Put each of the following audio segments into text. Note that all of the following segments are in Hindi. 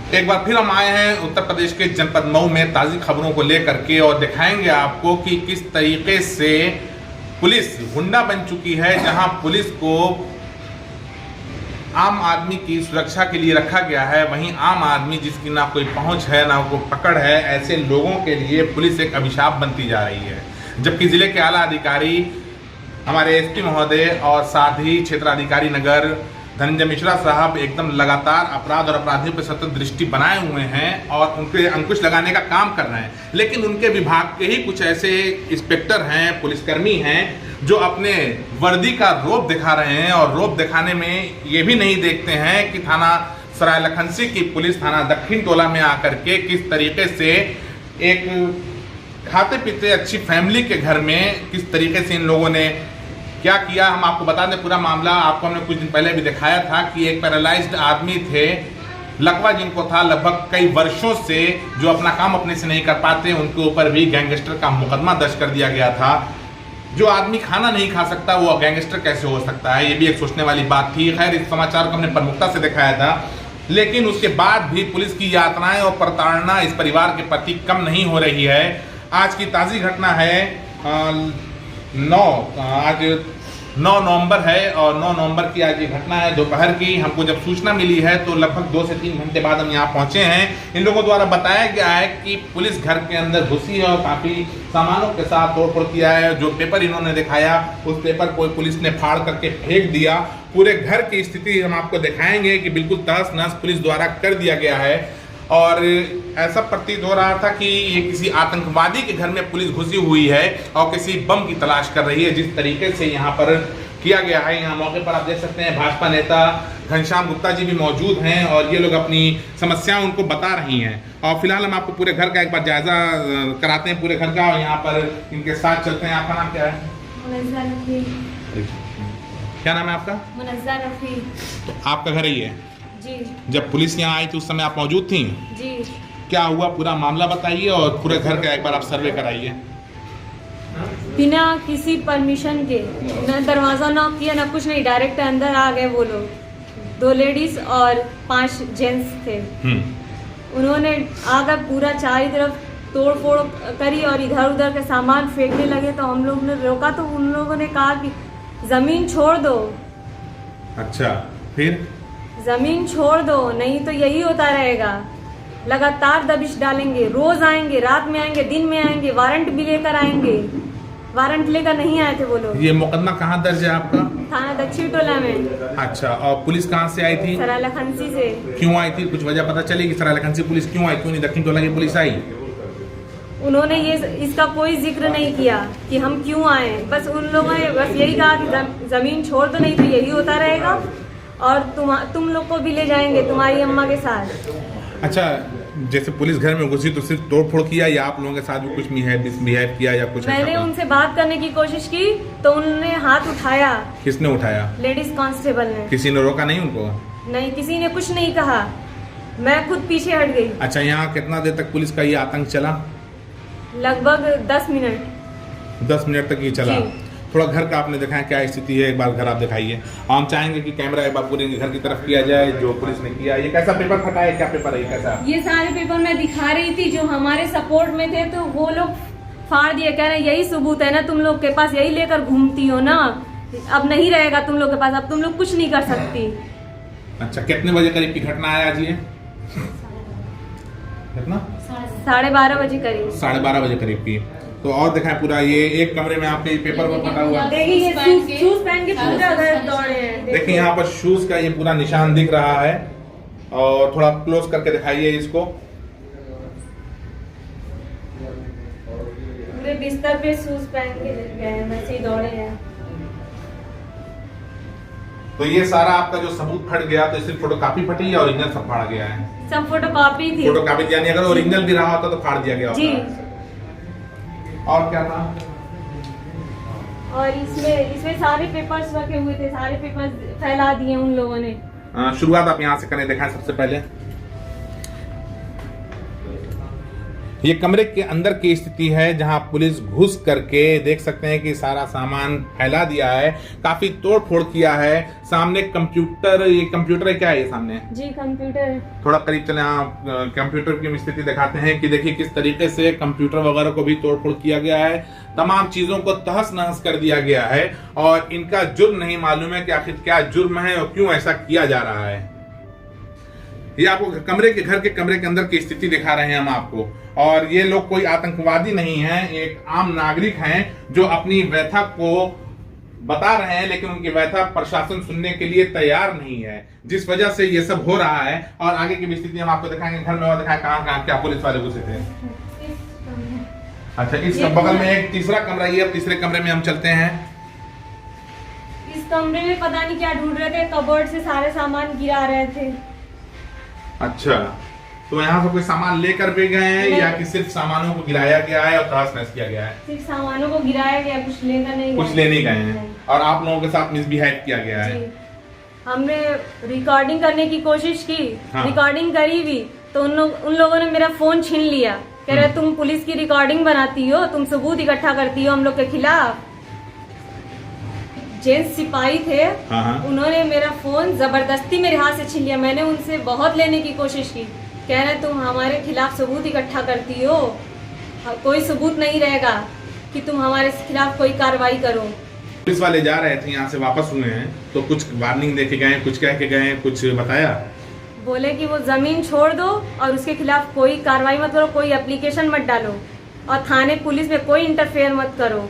एक बार फिर हम आए हैं उत्तर प्रदेश के जनपद मऊ में ताज़ी खबरों को लेकर के और दिखाएंगे आपको कि किस तरीके से पुलिस गुंडा बन चुकी है। जहां पुलिस को आम आदमी की सुरक्षा के लिए रखा गया है, वहीं आम आदमी जिसकी ना कोई पहुंच है ना कोई पकड़ है, ऐसे लोगों के लिए पुलिस एक अभिशाप बनती जा रही है। जबकि जिले के आला अधिकारी हमारे एसपी महोदय और साथ ही क्षेत्राधिकारी नगर धनंजय मिश्रा साहब एकदम लगातार अपराध और अपराधियों पर सतत दृष्टि बनाए हुए हैं और उनके अंकुश लगाने का काम कर रहे हैं। लेकिन उनके विभाग के ही कुछ ऐसे इंस्पेक्टर हैं, पुलिसकर्मी हैं जो अपने वर्दी का रौब दिखा रहे हैं और रौब दिखाने में ये भी नहीं देखते हैं कि थाना सराय लखनसी की पुलिस थाना दक्षिण टोला में आकर के किस तरीके से एक खाते पीते अच्छी फैमिली के घर में किस तरीके से इन लोगों ने क्या किया। हम आपको बता दें पूरा मामला, आपको हमने कुछ दिन पहले भी दिखाया था कि एक पैरालाइज्ड आदमी थे, लकवा जिनको था लगभग कई वर्षों से, जो अपना काम अपने से नहीं कर पाते, उनके ऊपर भी गैंगस्टर का मुकदमा दर्ज कर दिया गया था। जो आदमी खाना नहीं खा सकता वो गैंगस्टर कैसे हो सकता है, ये भी एक सोचने वाली बात थी। खैर, इस समाचार को हमने प्रमुखता से दिखाया था, लेकिन उसके बाद भी पुलिस की यातनाएं और प्रताड़ना इस परिवार के प्रति कम नहीं हो रही है। आज की ताज़ी घटना है आज 9 नवंबर है और 9 नवंबर की आज ये घटना है। दोपहर की हमको जब सूचना मिली है तो लगभग 2 से 3 घंटे बाद हम यहाँ पहुँचे हैं। इन लोगों द्वारा बताया गया है कि पुलिस घर के अंदर घुसी है और काफ़ी सामानों के साथ तोड़फोड़ किया है। जो पेपर इन्होंने दिखाया उस पेपर को पुलिस ने फाड़ करके फेंक दिया। पूरे घर की स्थिति हम आपको दिखाएंगे कि बिल्कुल तहस नहस पुलिस द्वारा कर दिया गया है और ऐसा प्रतीत हो रहा था कि ये किसी आतंकवादी के घर में पुलिस घुसी हुई है और किसी बम की तलाश कर रही है। जिस तरीके से यहाँ पर किया गया है, यहाँ मौके पर आप देख सकते हैं भाजपा नेता घनश्याम गुप्ता जी भी मौजूद हैं और ये लोग अपनी समस्याएं उनको बता रही हैं। और फिलहाल हम आपको पूरे घर का एक बार जायजा कराते हैं पूरे घर का और यहाँ पर इनके साथ चलते हैं। आपका नाम क्या है? क्या नाम है आपका? मुनज़्ज़ा रफ़ी। तो आपका घर ही है जी। जब पुलिस यहाँ आई थी उस समय आप मौजूद थी जी। क्या हुआ पूरा मामला बताइए और पूरे घर का एक बार आप सर्वे कराइए। बिना किसी परमिशन के ना दरवाज़ा नॉक किया ना कुछ नहीं, डायरेक्ट अंदर आ गए वो लोग। 2 लेडीज और 5 जेंट्स थे। उन्होंने आकर पूरा चारों तरफ तोड़ फोड़ करी और इधर उधर के सामान फेंकने लगे तो हम लोग ने रोका तो उन लोगों ने कहा कि ज़मीन छोड़ दो। अच्छा, फिर? ज़मीन छोड़ दो नहीं तो यही होता रहेगा। लगातार दबिश डालेंगे, रोज आएंगे, रात में आएंगे, दिन में आएंगे, वारंट भी लेकर आएंगे। वारंट लेकर नहीं आए थे वो लोग। ये मुकदमा कहाँ दर्ज है आपका? थाना दक्षिण टोला में। अच्छा, और पुलिस कहाँ से आई थी? सराय लखनसी से। क्यों आई थी, कुछ वजह पता चलेगी? सराय लखनसी पुलिस क्यों आई, क्यों नहीं दक्षिण टोला की पुलिस आई? उन्होंने ये इसका कोई जिक्र नहीं किया कि हम क्यों आए। बस उन लोगों ने बस यही कहा कि जमीन छोड़ दो नहीं तो यही होता रहेगा और तुम लोग को भी ले जाएंगे तुम्हारी अम्मा के साथ। अच्छा, जैसे पुलिस घर में घुसी तो सिर्फ तोड़फोड़ किया या आप लोगों के साथ भी कुछ मिसबिहेव किया या कुछ? मैंने उनसे बात करने की कोशिश की तो उन्होंने हाथ उठाया। किसने उठाया? लेडीज कांस्टेबल ने। किसी ने रोका नहीं उनको? नहीं, किसी ने कुछ नहीं कहा, मैं खुद पीछे हट गई। अच्छा, यहाँ कितना देर तक पुलिस का ये आतंक चला? लगभग 10 मिनट। 10 मिनट तक ये चला। थोड़ा घर का आपने दिखाया क्या स्थिति है, एक बार घर आप दिखाइए। हम चाहेंगे कि कैमरा एक बार पूरे घर की तरफ किया जाए जो पुलिस ने किया। ये कैसा पेपर फटा है, क्या पेपर है ये, कैसा? ये सारे पेपर मैं दिखा रही थी जो हमारे सपोर्ट में थे तो वो लोग फाड़ दिए। कह रहे यही सबूत है ना तुम लोग के पास, यही लेकर घूमती हो ना, अब नहीं रहेगा तुम लोग के पास, अब तुम लोग कुछ नहीं कर सकती। अच्छा, कितने बजे करीब की घटना है आज ये? कितना? 12:30 बजे करीब। 12:30 बजे करीब की। तो और दिखाएं पूरा, ये एक कमरे में आपके पेपर पर फटा हुआ। देखिए शूज पहन के पूरा घर दौड़े हैं। देखिए यहाँ पर शूज का ये पूरा निशान दिख रहा है और थोड़ा क्लोज करके दिखाइए इसको। पूरे बिस्तर पे शूज पहन के गए, वैसे ही दौड़े हैं। तो ये सारा आपका जो सबूत फट गया तो सिर्फ फोटोकॉपी फटी या ओरिजिनल सब फाड़ा गया है? सब फोटोकॉपी थी। फोटोकॉपी यानी अगर ओरिजिनल भी रहा होता तो फाड़ दिया गया जी। होता। और क्या था? और इसमें सारे पेपर्स रखे हुए थे, सारे पेपर्स फैला दिए उन लोगों ने। शुरुआत आप यहाँ से करें, दिखाएं सबसे पहले। ये कमरे के अंदर की स्थिति है जहां पुलिस घुस करके देख सकते हैं कि सारा सामान फैला दिया है, काफी तोड़ फोड़ किया है। सामने कंप्यूटर, ये कंप्यूटर है क्या है ये सामने? जी कंप्यूटर है। थोड़ा करीब चले, हाँ कंप्यूटर की स्थिति दिखाते हैं कि देखिए किस तरीके से कंप्यूटर वगैरह को भी तोड़ फोड़ किया गया है, तमाम चीजों को तहस नहस कर दिया गया है और इनका जुर्म नहीं मालूम है कि आखिर क्या जुर्म है और क्यों ऐसा किया जा रहा है। ये आपको घर के कमरे के अंदर की स्थिति दिखा रहे हैं हम आपको। और ये लोग कोई आतंकवादी नहीं हैं, एक आम नागरिक हैं जो अपनी व्यथा को बता रहे हैं, लेकिन उनकी व्यथा प्रशासन सुनने के लिए तैयार नहीं है, जिस वजह से ये सब हो रहा है। और आगे की स्थिति हम आपको दिखाएंगे। घर में और दिखाएं कहाँ क्या पुलिस वाले घुसे थे। अच्छा, इस बगल में एक तीसरा कमरा, ये अब तीसरे कमरे में हम चलते हैं। इस कमरे में पता नहीं क्या ढूंढ रहे थे, कबर्ड से सारे सामान गिरा रहे थे। अच्छा, तो यहाँ से कोई सामान लेकर भी गए हैं या कि सिर्फ सामानों को गिराया गया है और तहस नहस किया गया है? सिर्फ सामानों को गिराया गया, कुछ लेकर नहीं, कुछ लेने गए हैं। और आप लोगों के साथ मिसबिहेव किया गया है। हमने रिकॉर्डिंग करने की कोशिश की, हाँ। रिकॉर्डिंग करी भी तो उन लोगों ने मेरा फोन छीन लिया, कह रहे तुम पुलिस की रिकॉर्डिंग बनाती हो, तुम सबूत इकट्ठा करती हो हम लोग के खिलाफ। जेंट्स सिपाही थे, उन्होंने मेरा फोन जबरदस्ती मेरे हाथ से छीन लिया। मैंने उनसे बहुत लेने की कोशिश की, कह रहे तुम हमारे खिलाफ सबूत इकट्ठा करती हो, कोई सबूत नहीं रहेगा कि तुम हमारे खिलाफ कोई कार्रवाई करो। पुलिस वाले जा रहे थे, यहाँ से वापस हुए हैं तो कुछ वार्निंग दे के गए, कुछ कह के गए, कुछ बताया? बोले कि वो जमीन छोड़ दो और उसके खिलाफ कोई कार्रवाई मत करो, कोई एप्लीकेशन मत डालो और थाने पुलिस में कोई इंटरफेयर मत करो।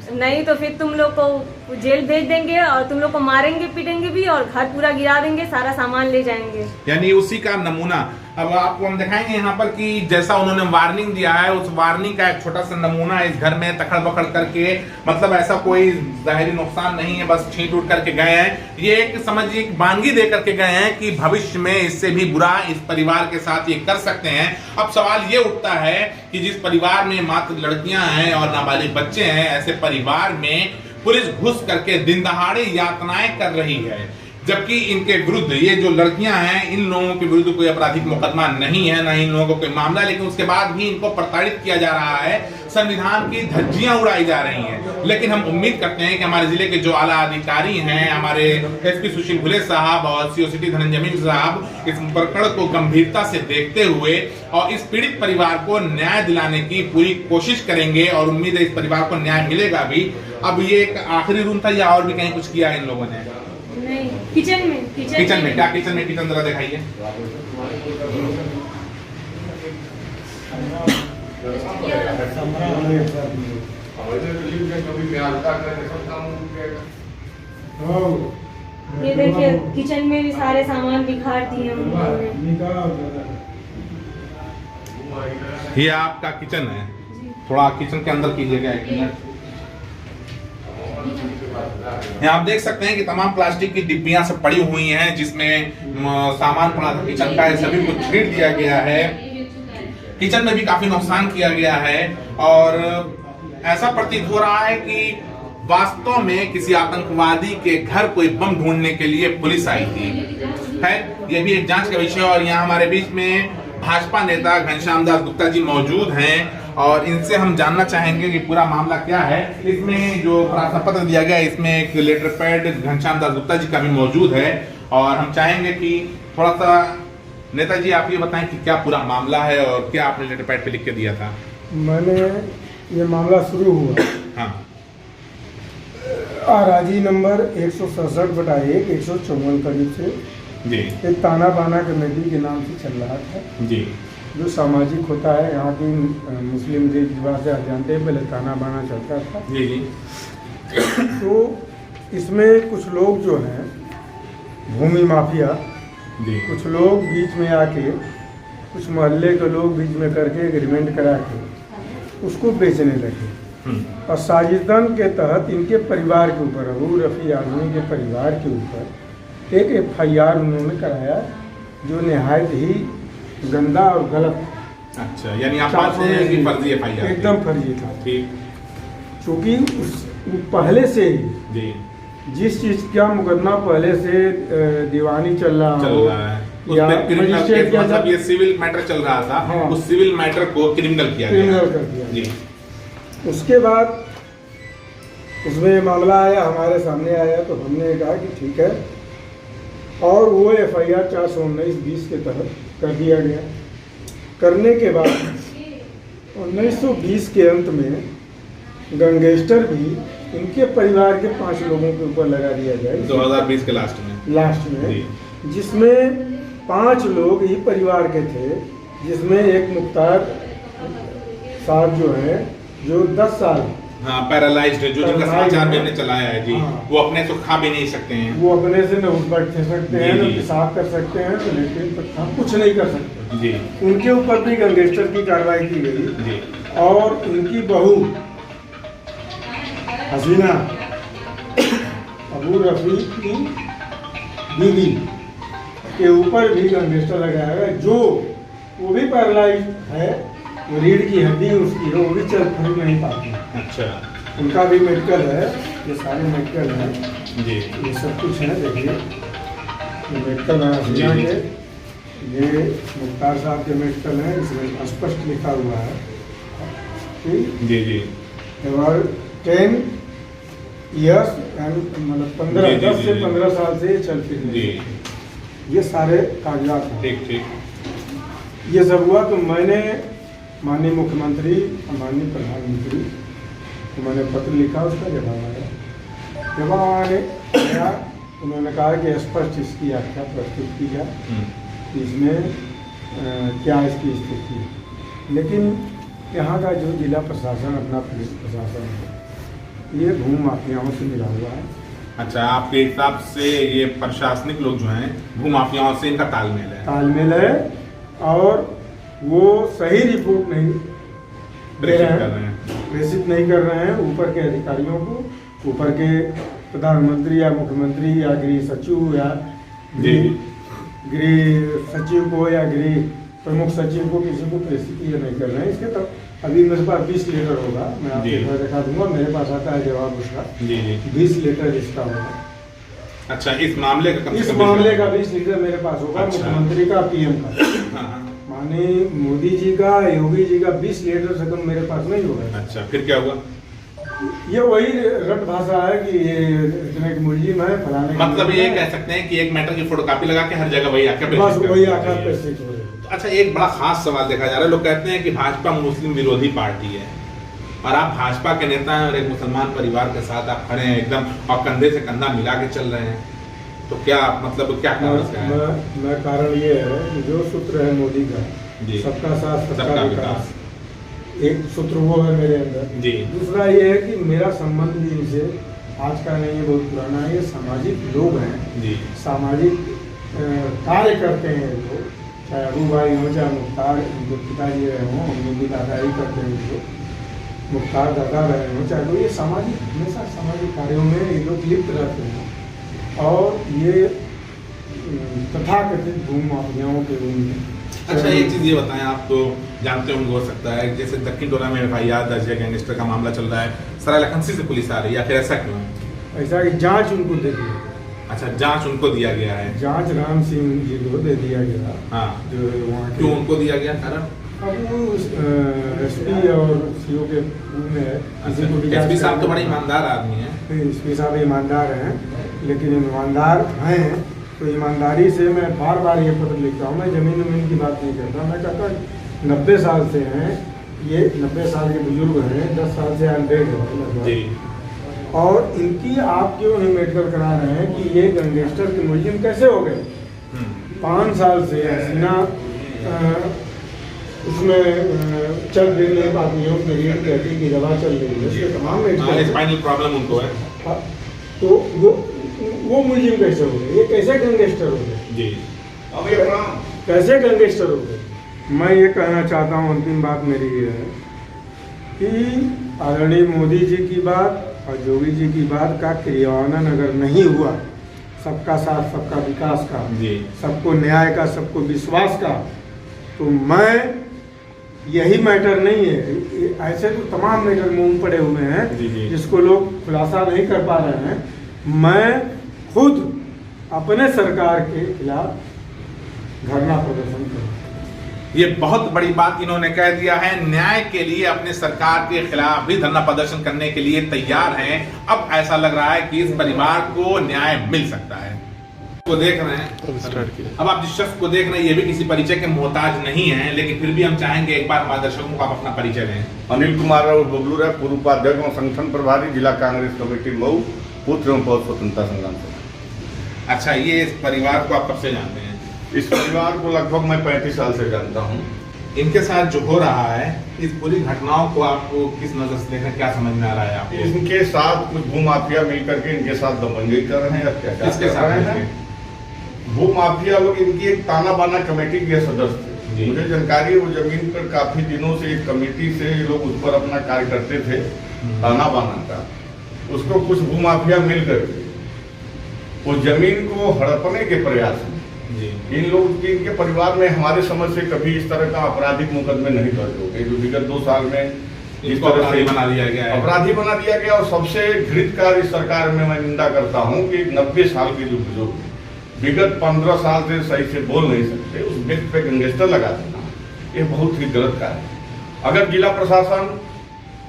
नहीं तो फिर तुम लोग को जेल भेज देंगे और तुम लोग को मारेंगे पीटेंगे भी और घर पूरा गिरा देंगे, सारा सामान ले जाएंगे। यानी उसी का नमूना अब आपको हम दिखाएंगे यहाँ पर कि जैसा उन्होंने वार्निंग दिया है, उस वार्निंग का एक छोटा सा नमूना इस घर में तखड़ बखड़ करके, मतलब ऐसा कोई जाहिरी नुकसान नहीं है, बस छींट उठ करके गए हैं। ये एक समझिए बानगी दे करके गए हैं कि भविष्य में इससे भी बुरा इस परिवार के साथ ये कर सकते हैं। अब सवाल ये उठता है कि जिस परिवार में मात्र लड़कियां हैं और नाबालिग बच्चे हैं, ऐसे परिवार में पुलिस घुस करके दिन दहाड़े यातनाएं कर रही है, जबकि इनके विरुद्ध ये जो लड़कियां हैं, इन लोगों के विरुद्ध कोई आपराधिक मुकदमा नहीं है, ना इन लोगों को कोई मामला, लेकिन उसके बाद भी इनको प्रताड़ित किया जा रहा है, संविधान की धज्जियां उड़ाई जा रही हैं। लेकिन हम उम्मीद करते हैं कि हमारे जिले के जो आला अधिकारी हैं, हमारे एसपी सुशील भुले साहब और सीओ सिटी धनंजय मिश्र साहब, इस प्रकरण को गंभीरता से देखते हुए और इस पीड़ित परिवार को न्याय दिलाने की पूरी कोशिश करेंगे और उम्मीद है इस परिवार को न्याय मिलेगा भी। अब ये एक आखिरी रूम था या और भी कहीं कुछ किया है इन लोगों ने? नहीं, किचन में क्या? किचन जरा दिखाइए। ये देखिए किचन में भी सारे सामान बिखार दिए उन्होंने। ये आपका किचन है, थोड़ा किचन के अंदर कीजिएगा एक मिनट। यहाँ आप देख सकते हैं कि तमाम प्लास्टिक की डिब्बियां सब पड़ी हुई हैं, जिसमें सामान पड़ा था किचन का, सभी को छीट दिया गया है। किचन में भी काफी नुकसान किया गया है और ऐसा प्रतीत हो रहा है कि वास्तव में किसी आतंकवादी के घर कोई बम ढूंढने के लिए पुलिस आई थी। है यह भी एक जांच का विषय। और यहाँ हमारे बीच में भाजपा नेता घनश्याम दास गुप्ता जी मौजूद हैं और इनसे हम जानना चाहेंगे कि पूरा मामला क्या है। इसमें जो प्रार्थना पत्र दिया गया है, इसमें एक लेटर पैड घनश्याम दास गुप्ता जी का भी मौजूद है और हम चाहेंगे कि थोड़ा सा नेताजी आप ये बताएं कि क्या पूरा मामला है और क्या आपने लेटर पैड पे लिख के दिया था? मैंने ये मामला शुरू हुआ हाँ आराजी नंबर 167/1 154 करीब से जी, एक ताना बाना कमेटी के नाम से चल रहा था जी, जो सामाजिक होता है। यहाँ की मुस्लिम रीति रिवाज से जानते हैं, पहले ताना बाना चलता था जी जी। तो इसमें कुछ लोग जो हैं भूमि माफिया, कुछ लोग बीच में आके, कुछ मोहल्ले के लोग बीच में करके एग्रीमेंट करा के उसको बेचने लगे और साजिदन के तहत इनके परिवार के ऊपर, अबू रफ़ी आज़मी के परिवार के ऊपर एक FIR उन्होंने कराया जो निहायत ही गंदा और गलत। अच्छा, यानी आप बात रहे हैं कि फर्जी FIR? एकदम फर्जी था। ठीक, क्योंकि पहले से ही जी, जिस चीज़ का मुकदमा पहले से दीवानी चल रहा हो उस या पे क्रिमिनल मजिस्ट्रेट केस, क्या मतलब ये सिविल मैटर चल रहा था, हाँ। उस सिविल मैटर को क्रिमिनल किया क्रिमिनल गया। कर दिया। जी उसके बाद उसमें ये मामला आया, हमारे सामने आया, तो हमने कहा कि ठीक है, और वो FIR 419/20 के तहत कर दिया गया। करने के बाद 1920 के अंत में गैंगस्टर भी इनके परिवार के 5 लोगों के ऊपर लगा दिया जाए 2020 के लास्ट में में, जिसमें 5 लोग ही परिवार के थे, जिसमें एक मुख्तार साहब जो है, जो 10 साल हाँ पैरालाइज्ड है, जो जिनका पैरालाइज्ड समाचार है। मैंने चलाया है जी, हाँ। वो अपने से खा भी नहीं सकते हैं। वो अपने से न उठ बैठ सकते हैं, जी, न जी। पेशाब कर सकते हैं, तो लेकिन पेशाब कुछ नहीं कर सकते। जी उनके ऊपर भी गैंगस्टर की कार्रवाई की गई, जी और उनकी बहू हसीना अबू रफी की बीवी के ऊपर भी गैंगस्टर लगाया गया, जो वो भी पैरालाइज है, वो रीढ़ की हड्डी उसकी है, वो भी चल फिर नहीं पाती। अच्छा उनका भी मेडिकल है, ये सारे मेडिकल हैं, जी ये सब कुछ है। देखिए ये मेडिकल है हसीना जी, के, ये मुख्तार साहब के मेडिकल हैं, इसमें स्पष्ट लिखा हुआ है कि जी जी 10 ईयर्स मतलब 15 जी, जी, 10 से जी। 15 साल से ये चल फिर रही जी है। ये सारे कागजात हैं। ठीक ठीक ये सब हुआ तो मैंने माननीय मुख्यमंत्री और माननीय प्रधानमंत्री को मैंने पत्र लिखा, उसका जवाब आया। जवाब आने आया, उन्होंने कहा कि स्पष्ट इसकी व्याख्या प्रस्तुत की जाए कि इसमें क्या इसकी स्थिति है। लेकिन यहाँ का जो जिला प्रशासन, अपना पुलिस प्रशासन है, ये भू माफियाओं से मिला हुआ है। अच्छा, आपके हिसाब से ये प्रशासनिक लोग जो हैं भूमाफियाओं से इनका तालमेल है? तालमेल है, और वो सही रिपोर्ट नहीं दे रहे हैं, प्रेषित नहीं कर रहे हैं ऊपर के अधिकारियों को, ऊपर के प्रधानमंत्री या मुख्यमंत्री या गृह सचिव या गृह सचिव को या गृह प्रमुख सचिव को, किसी को प्रेषित ये नहीं कर रहे हैं। इसके तब अभी मेरे पास 20 लेटर होगा, मैं आपको दिखा दूंगा, मेरे पास आता है जवाब उसका। जी जी 20 लेटर इसका होगा। अच्छा, इस मामले का इस मामले का 20 लेटर मेरे पास होगा। अच्छा। मुख्यमंत्री का, PM का, हाँ, माननीय मोदी जी का, योगी जी का 20 लेटर से कम मेरे पास नहीं होगा। अच्छा, फिर क्या हुआ? ये वही रट भाषा है कि ये इतने के मुलजिम है, फलाने के मतलब मुलजिम ये है। कह सकते हैं कि एक मैटर की फोटोकॉपी लगा के हर जगह वही आकर बस वही आकर है। प्रेषित हो रहे हैं। अच्छा, एक बड़ा खास सवाल देखा जा रहा है। लोग कहते हैं कि भाजपा मुस्लिम विरोधी पार्टी है, और आप भाजपा के नेता हैं और एक मुसलमान परिवार के साथ आप खड़े हैं एकदम, और कंधे से कंधा मिला के चल रहे हैं, तो क्या मतलब क्या कारण है? मैं कारण ये है कि जो सूत्र है मोदी का, जी। सबका साथ सबका सबका विकास, विकास, एक सूत्र वो है मेरे अंदर। जी। दूसरा ये है कि मेरा संबंध भी इनसे आज का नहीं है, बहुत पुराना है। ये सामाजिक लोग हैं, जी सामाजिक कार्य करते हैं लोग, चाहे अबू भाई हो, चाहे मुख्तार उनके पिताजी रहे हों, उनके भी दादाई करते हैं जो मुख्तार दादा रहे हों, चाहे वो, ये सामाजिक, हमेशा सामाजिक कार्यों में ये लोग लिप्त रहते हैं। और ये तथाकथित भूमि माफियाओं के रूप में। अच्छा, एक चीज ये बताएं, आप तो जानते होंगे, हो सकता है जैसे दक्षिण टोला में FIR दर्ज है, गैंगस्टर का मामला चल रहा है, सरायलाखनसी से पुलिस आ रही है, आखिर ऐसा क्यों है? ऐसा कि जांच उनको दे दी, अच्छा, जांच उनको दिया गया है? जांच राम सिंह जी को दे दिया गया, हाँ, जो वहाँ क्यों उनको दिया गया कारण? अब वो SP और CO के रूप में है। किसी को भी जांच SP साहब तो बड़े करना- ईमानदार आदमी हैं। SP साहब ईमानदार हैं, लेकिन ईमानदार हैं तो ईमानदारी से मैं बार बार ये पत्र लिखता हूँ। मैं ज़मीन वमीन की बात नहीं करता, मैं कहता 90 साल से हैं ये, 90 साल के बुजुर्ग हैं, 10 साल से अनडेड है जी। और इनकी आप क्यों नहीं मेडिकल करा रहे हैं कि ये गैंगस्टर के मुलजिम कैसे हो गए? 5 साल से हसीना उसमें चल फिर नहीं पाती है, उसमें रीढ़ की हड्डी की दवा चल रही है, उसके तमाम मेडिकल, स्पाइनल प्रॉब्लम उनको है। तो वो मुलजिम कैसे हो गए? ये कैसे गैंगस्टर हो गए? जी। कैसे गैंगस्टर हो गए? मैं ये कहना चाहता हूँ, अंतिम बात मेरी ये है कि आदरणीय मोदी जी की बात और योगी जी की बात का क्रियान्वयन अगर नहीं हुआ, सबका साथ सबका विकास का, जी। सबको न्याय का, सबको विश्वास का, तो मैं, यही मैटर नहीं है, ऐसे तो तमाम मैटर मुंह पड़े हुए हैं जी, जी। जिसको लोग खुलासा नहीं कर पा रहे हैं। मैं खुद अपने सरकार के खिलाफ धरना प्रदर्शन करें। ये बहुत बड़ी बात इन्होंने कह दिया है। न्याय के लिए अपने सरकार के खिलाफ भी धरना प्रदर्शन करने के लिए तैयार हैं। अब ऐसा लग रहा है कि इस परिवार को न्याय मिल सकता है। को देख रहे हैं, अब आप जिस शख्स को देख रहे हैं ये भी किसी परिचय के मोहताज नहीं है, लेकिन फिर भी हम चाहेंगे एक बार हमारे दर्शकों को आप अपना परिचय दें। अनिल कुमार राव बबलू है, पूर्व उपाध्यक्ष और संगठन प्रभारी, जिला कांग्रेस कमेटी मऊ, पुत्र एवं पौध स्वतंत्रता संग्राम से। अच्छा, ये इस परिवार को आप कब से जानते हैं? इस परिवार को लगभग मैं 35 साल से जानता हूँ। इनके साथ जो हो रहा है, इस पूरी घटनाओं को आपको किस नजर से देखना, क्या समझ में आ रहा है आपको? इनके साथ कुछ भूमाफिया मिलकर के इनके साथ दबंगई कर रहे हैं, अत्याचार कर रहे हैं। भूमाफिया लोग इनकी एक ताना बाना कमेटी के सदस्य थे। मुझे जानकारी है वो जमीन पर काफी दिनों से एक कमेटी से ये लोग उस पर अपना कार्य करते थे, ताना बाना का। उसको कुछ भूमाफिया मिलकर के वो जमीन को हड़पने के प्रयास में इन लोग की, इनके परिवार में हमारे समझ से कभी इस तरह का आपराधिक मुकदमे नहीं दर्ज हो गए। जो विगत 2 साल में इस तरह से बना दिया गया है, अपराधी बना दिया गया। और सबसे घृणित कार्य इस सरकार में मैं निंदा करता हूँ कि 90 साल के जो बुजुर्ग विगत 15 साल से सही से बोल नहीं सकते, उस व्यक्ति पे गैंगस्टर लगा देना, ये बहुत ही गलत कार्य है। अगर जिला प्रशासन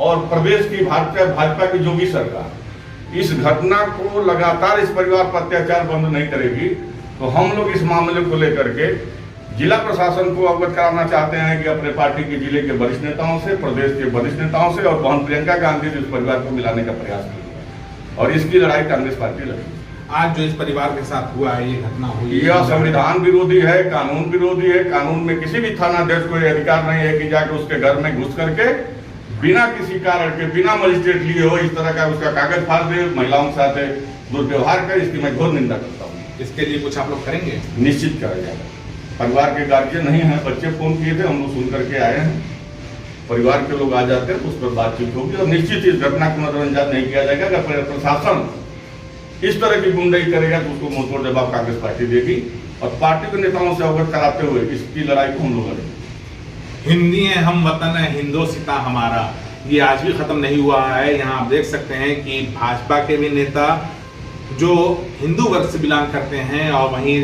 और प्रदेश की भाजपा की जो भी सरकार इस घटना को लगातार इस परिवार पर अत्याचार बंद नहीं करेगी तो हम लोग इस मामले को लेकर के जिला प्रशासन को अवगत कराना चाहते हैं कि अपने पार्टी के जिले के वरिष्ठ नेताओं से, प्रदेश के वरिष्ठ नेताओं से और बहन प्रियंका गांधी से इस परिवार को मिलाने का प्रयास करेगा और इसकी लड़ाई कांग्रेस पार्टी लड़ेगी। आज जो इस परिवार के साथ हुआ है, ये घटना हुई, यह संविधान विरोधी है, कानून विरोधी है। कानून में किसी भी थानाध्यक्ष को यह अधिकार नहीं है कि जाके उसके घर में घुस करके बिना किसी कारण के, बिना मजिस्ट्रेट लिए हो, इस तरह का उसका कागज फाड़ दे, महिलाओं के साथ दुर्व्यवहार करे। इसकी मैं घोर निंदा करता हूँ। इसके लिए कुछ आप लोग करेंगे? निश्चित करा जाएगा। परिवार के गार्जियन नहीं है, बच्चे फोन किए थे, हम लोग सुन करके आए हैं। परिवार के लोग आ जाते हैं तो उस पर बातचीत होगी और निश्चित इस घटना को नजरअंदाज नहीं किया जाएगा। अगर प्रशासन इस तरह की गुंडाई करेगा तो उसको मुंहतोड़ जवाब कांग्रेस पार्टी देगी और पार्टी के नेताओं से अवगत कराते हुए इसकी लड़ाई को हम लोग लड़ेंगे। हिंदी है हम वतन है, हिंदोसिता हमारा, ये आज भी खत्म नहीं हुआ है। यहाँ आप देख सकते हैं कि भाजपा के भी नेता जो हिंदू वर्ग से बिलोंग करते हैं और वहीं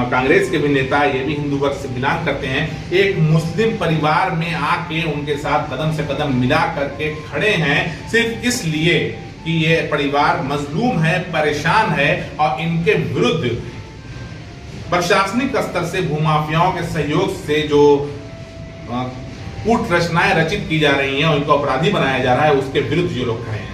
कांग्रेस के भी नेता ये भी हिंदू वर्ग से बिलोंग करते हैं, एक मुस्लिम परिवार में आके उनके साथ कदम से कदम मिला करके खड़े हैं, सिर्फ इसलिए कि ये परिवार मजलूम है, परेशान है और इनके विरुद्ध प्रशासनिक स्तर से भूमाफियाओं के सहयोग से जो कूट रचनाएं रचित की जा रही हैं और इनको अपराधी बनाया जा रहा है, उसके विरुद्ध ये लोग खड़े हैं।